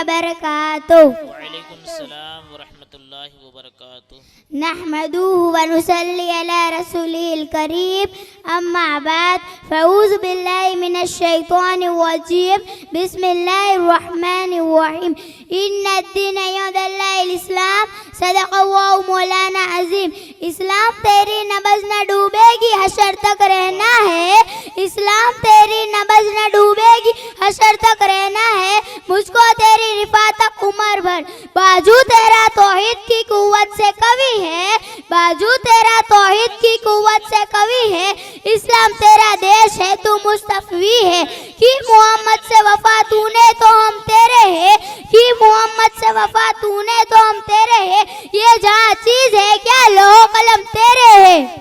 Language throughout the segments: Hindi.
वबरकातुहू। वालेकुम सलाम व रहमतुल्लाहि व बरकातुहू। नहमदुहु व नुसल्ली अला रसूलिल करीम, अम्मा बाद, फ़अऊज़ु बिल्लाहि मिनश शैतानिर रजीम, बिस्मिल्लाहिर रहमानिर रहीम। इन्नद्दीन इंदल्लाहिल इस्लाम, सदक़ल्लाहु मौलाना अज़ीम। इस्लाम तेरी नबज़ न डूबेगी, हशर तक रहना है। इस्लाम तेरी नबज़ न डूबेगी, हशर तक रहना है। मुझको तेरी रिफ़ा तक उम्र भर, बाजू तेरा तौहीद की कुव्वत से कवि है, बाजू तेरा तौहीद की कुव्वत से कवि है। इस्लाम तेरा देश है, तू मुस्तफ़ी है। कि मोहम्मद से वफा तूने तो हम तेरे हैं, कि मोहम्मद से वफा तूने तो हम तेरे हैं। ये जहाँ चीज है क्या लोहो कलम तेरे है।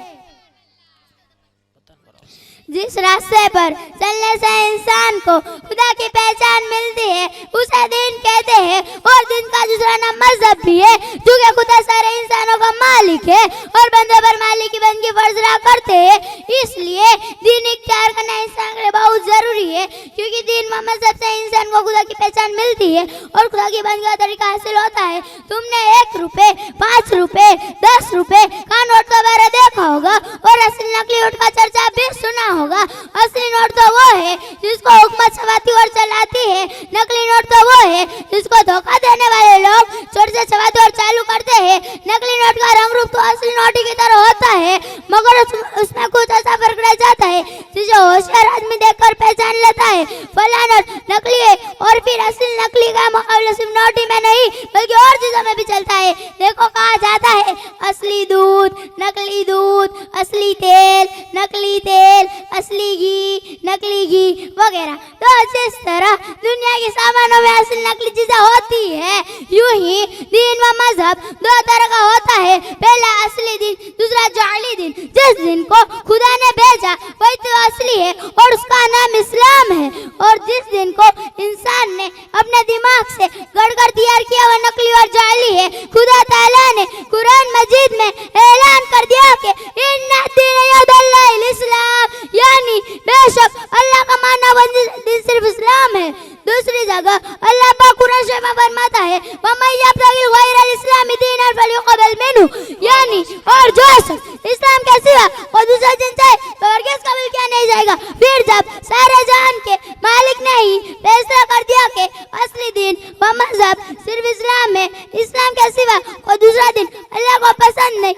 जिस रास्ते पर चलने से इंसान को खुदा की पहचान मिलती है उसे दीन कहते हैं। और दिन का दूसरा नाम मजहब भी है, क्योंकि खुदा सारे इंसानों का मालिक है और बंदे पर मालिक की बंदगी फर्ज अदा करते हैं। इसलिए दीन इख्तियार करना इंसान के लिए बहुत जरूरी है, क्योंकि दीन व मजहब से इंसान को खुदा की पहचान मिलती है और खुदा की बंदगी का तरीका हासिल होता है। तुमने 1 रुपए, 5 रुपए, 10 रुपए का नोट तो बारे देखा होगा और असली नकली नोट का चर्चा भी सुना होगा। असली नोट तो वो है जिसको हुकूमत छपाती और चलाती है, नकली नोट तो वो है जिसको धोखा देने वाले लोग छोटे से छपाते और चालू करते हैं। नकली नोट का रंग रूप तो असली नोट की तरह होता है, मगर उसमें कुछ ऐसा फर्क रह जाता है जिसे होशियार आदमी देखकर पहचान लेता है। फला नोट नकली है और फिर असली नकली का मुकाबला सिर्फ नोट ही में नहीं बल्कि और चीजों में भी चलता है। देखो कहा जाता है असली दूध, नकली दूध, असली तेल, नकली तेल, असली घी, नकली घी वगैरह। तो जिस तरह दुनिया के सामानों में असली नकली चीजें होती है, यूं ही दीन व मजहब 2 तरह का होता है। पहला असली दिन, दूसरा जाली दिन। जिस दिन को खुदा ने भेजा वही तो असली है और उसका नाम इस्लाम है, और जिस दिन को इंसान ने अपने दिमाग से गढ़कर तैयार किया वह नकली और जाली है। खुदा ताला ने कुरान मजीद में ऐलान कर दिया कि इन्ना दीन इंदल्लाहिल इस्लाम, यानी बेशक अल्लाह का माना दिन सिर्फ इस्लाम है। दूसरी जगह अल्लाह पाक कुरान शरीफ में फरमाता है वमन यब्तगी गैरल इस्लामी दीनन फलयुक़बल मिन्हु, यानी और जो शख्स इस्लाम के सिवा कोई दूसरा दिन चाहे तो हरगिज़ कबूल किया नहीं जाएगा। फिर जब सारे जहान के मालिक ने ही फैसला कर दिया कि असली दिन व मजहब सिर्फ इस्लाम है, इस्लाम के सिवा कोई दूसरा दिन अल्लाह को पसंद नहीं,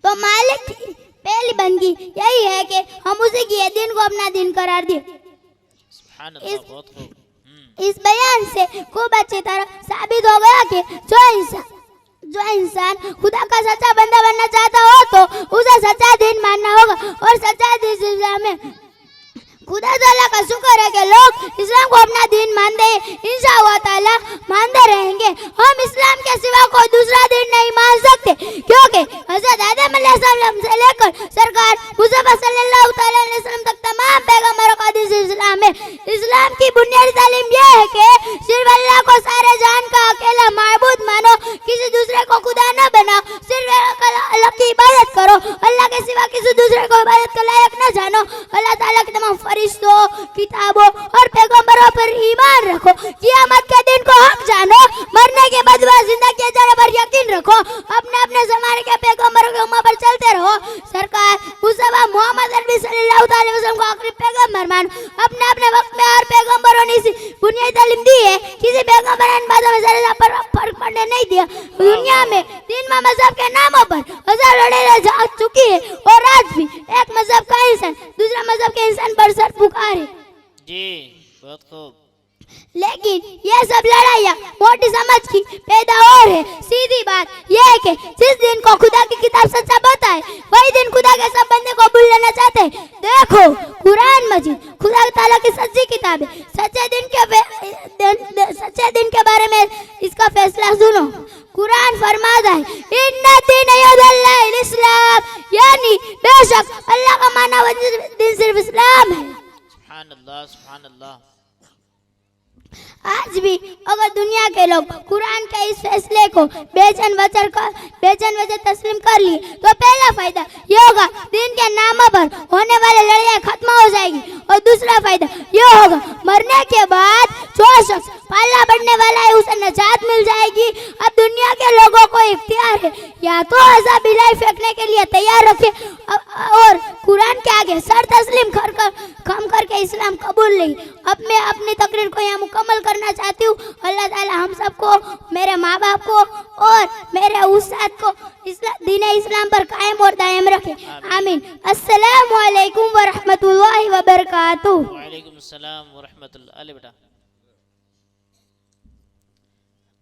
तो मालिक की पहली बंदगी यही है कि हम उसी के दिन को अपना दिन करार दें। इस बयान से खूब अच्छी तरह साबित हो गया कि जो इंसान खुदा का सच्चा बंदा बनना चाहता हो तो उसे सच्चा दिन मानना होगा, और सच्चा दिन इस्लाम में खुदा ताला का शुक्र है कि लोग इस्लाम को अपना दिन मानते हैं। इंशाअल्लाह ताला मानते रहेंगे। हम इस्लाम के सिवा कोई दूसरा दिन नहीं मान सकते, क्योंकि हज़रत आदम अलैहिस्सलाम से लेकर सरकार मुस्तफा सल्लल्लाहु अलैहि वसल्लम तक तमाम पैगंबरों का दिन इस्लाम है। इस्लाम की बुनियादी तालीम यह है कि सिर्फ अल्लाह को सारे जान का अकेला माबूद मानो, किसी दूसरे को खुदा न बनाओ, सिर्फ अल्लाह की इबादत करो, अल्लाह के सिवा किसी दूसरे को इबादत के लायक न जानो। अल्लाह ताला के तमाम फरिश्तों, किताबों और पैगंबरों पर ईमान रखो। क़यामत के दिन को हक जानो, मरने के बाद वह जिंदा किए जाने पर यकीन रखो। अपने अपने ज़माने के पैगंबरों के उम्मा पर चलते रहो। सरकार मुस्तफा मोहम्मद अरबी सल्लल्लाहु अलैहि वसल्लम को आखिरी पैगंबर मानो। अपने अपने वक्त में हर पैगंबरों ने इसी बुनियादी तालीम दी है। किसी पैगंबर ने इन बातों में ज़रा पर फर्क पड़ने नहीं दिया। दुनिया में 3 मजहब के नामों पर हज़ारों लड़ाइयाँ जा चुकी है, और आज भी एक मजहब का इंसान दूसरा मजहब के इंसान पर सर पुकारे। जी बहुत खूब। लेकिन ये सब लड़ाइयाँ मोटी समझ की पैदा और है। सीधी बात यह है कि जिस दिन को खुदा की किताब सच्चा बताए वही दिन खुदा के सब बंदे को भूल लेना चाहते हैं। देखो कुरान मजीद खुदा ताला की सच्ची किताब है। सच्चे दिन के बारे में इसका फैसला सुनो। कुरान फरमाता है इन्ना दीन इंदल्लाहिल इस्लाम, यानी बेशक अल्लाह का माना दिन सिर्फ इस्लाम है। सुभान अल्लाह, सुभान अल्लाह। आज आज भी अगर दुनिया के लोग कुरान के इस फैसले को बेचैन वजह तस्लीम कर लिए तो पहला फायदा ये होगा दीन के नाम पर होने वाले लड़ाई खत्म हो जाएगी, और दूसरा फायदा ये होगा मरने के बाद जो शख्स पाला बढ़ने वाला है उसे नजात मिल जाएगी। अब दुनिया के लोगों को इख्तियार है, या तो अज़ाब बिलाई फेंकने के लिए तैयार रखे और कुरान के आगे सर तस्लीम खम करके इस्लाम कबूल ले। अब मैं अपनी तकरीर को यहाँ मुकम्मल करना चाहती हूँ। अल्लाह ताला हम सबको, मेरे माँ बाप को और मेरे उस्ताद को दीन इस्लाम पर कायम और दायम रखे। आमीन। अस्सलामु अलैकुम व रहमतुल्लाहि व बरकातुहू। वालेकुम सलाम व रहमतुल्लाह। अले बेटा